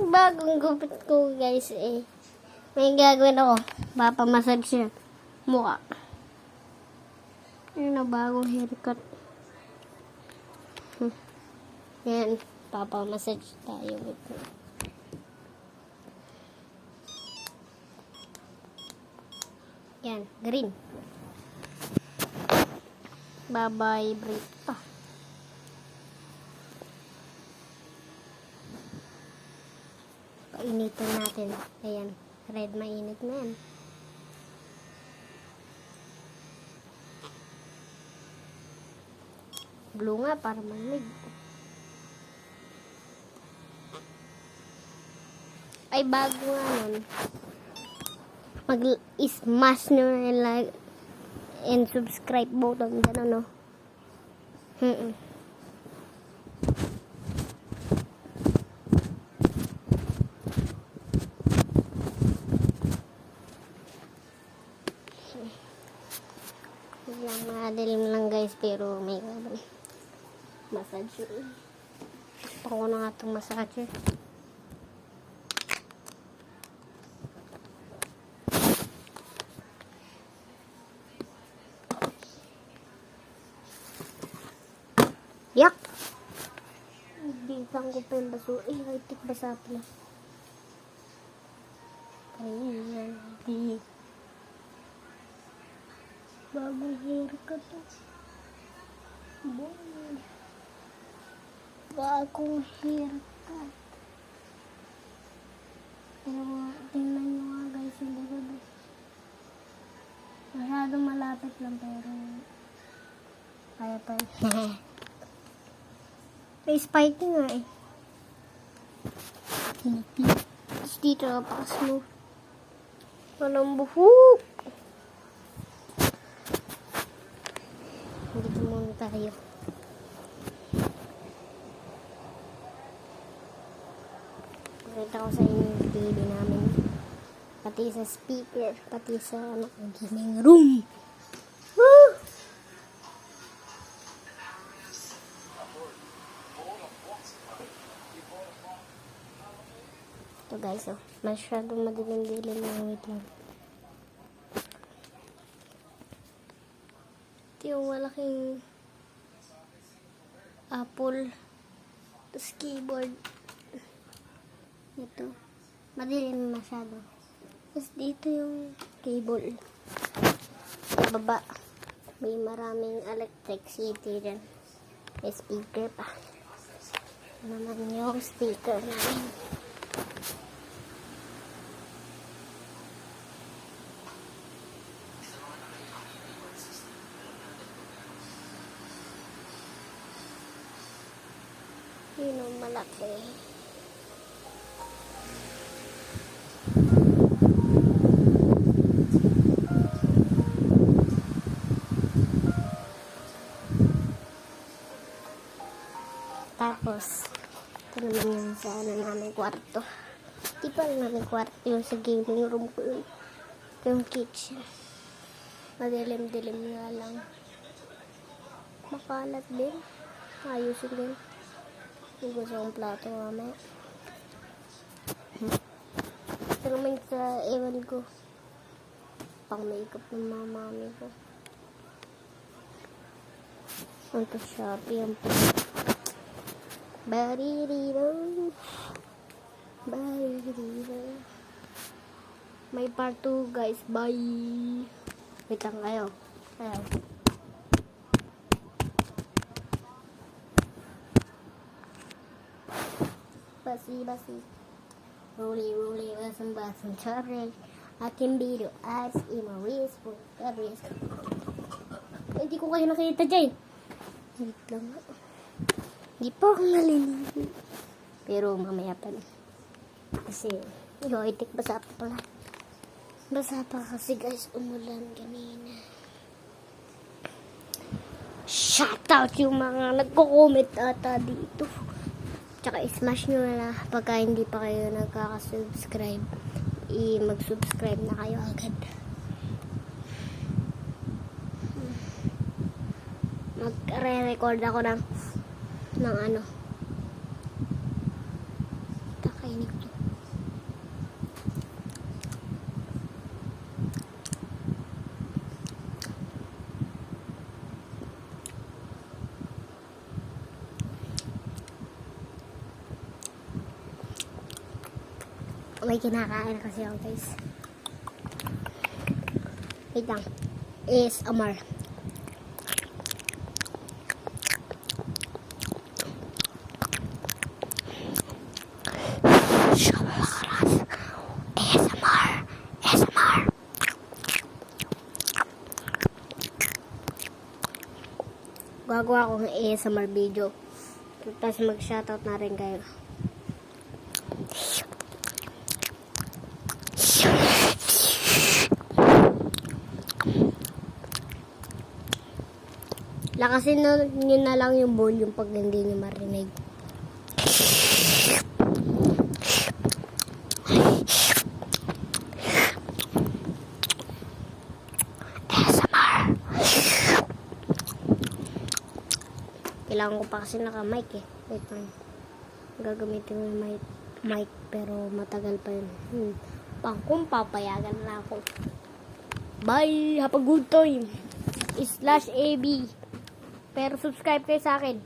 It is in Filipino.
bagong gupit ko guys eh. May gagawin ako. Papamassage siya. Mukha. Ano na bagong haircut. Yan. Papamassage tayo. Yan. Green. Bye-bye. Break pa. Painitin natin. Ayan. Red, mainit na yan. Blue nga para malamig. Ay, bago nga nun. Mag-smash nyo na yung like and subscribe button. Gano'n, no? Lang madilim lang guys, pero may massage. Gusto ko na nga itong massage. Yak! Hindi sanggup pa yung baso. High-tech basa pala. Ayan. Hindi. Bagong haircut to. Bagong haircut. Pero tingnan nyo nga guys, hindi ko masyadong malapit lang pero kaya pa. May spike nga eh. Tapos dito napaka-smooth. Walang buhok. Dito muna tayo. Pakita ko sa inyo yung TV namin. Pati sa speaker. Pati sa gaming room. Woo! Ito guys, oh. Masyadong madilim-dilim na. Wait lang. Ito yung malaking apple. Tapos keyboard. Ito. Madilim masyado. Tapos dito yung cable. Sa baba. May maraming electricity dyan. May speaker pa. Naman yung speaker namin. Yun ang malaki. Tapos, ito naman yung sa namin kwarto. Di pa rin namin kwarto yung sa gaming room ko yun. Ito yung kitchen. Madilim-dilim nga lang. Makalat din. Ayusin din. Yung gusto kong plato mamaya. Ito naman sa ewan ko. Pang makeup ng mga mami ko. Ito Shopee. Ang baririro. Baririro. May part 2 guys. Bye. Wait lang kayo. Ayaw. Basi-basi. Ruli-ruli. Basang-basang. Sorry. Aking video as imaris for aris. Hindi ko kayo nakita dyan. Wait lang. Hindi po ako naliligo. Pero mamaya pa na. Kasi, itik basa pa pala. Basa pa kasi guys, umulan kanina. Shoutout yung mga nagko-comment ata dito. Tsaka smash nyo na pagka hindi pa kayo nagkaka-subscribe. Mag-subscribe na kayo agad. Magre-record ako ng ano. Takainig to. May kinakain kasi ako, guys. Wait lang. ASMR. ASMR. ASMR. Gagawa ko ng ASMR video. Tapos mag-shoutout na rin kayo. Lakasin nyo na lang yung volume pag hindi nyo marinig. ASMR. Kailangan ko pa kasi naka-mic eh. Wait lang. Gagamitin ko yung mic pero matagal pa yun. Kung papayagan na ako. Bye! Have a good time! /AB. Pero subscribe kayo sa akin.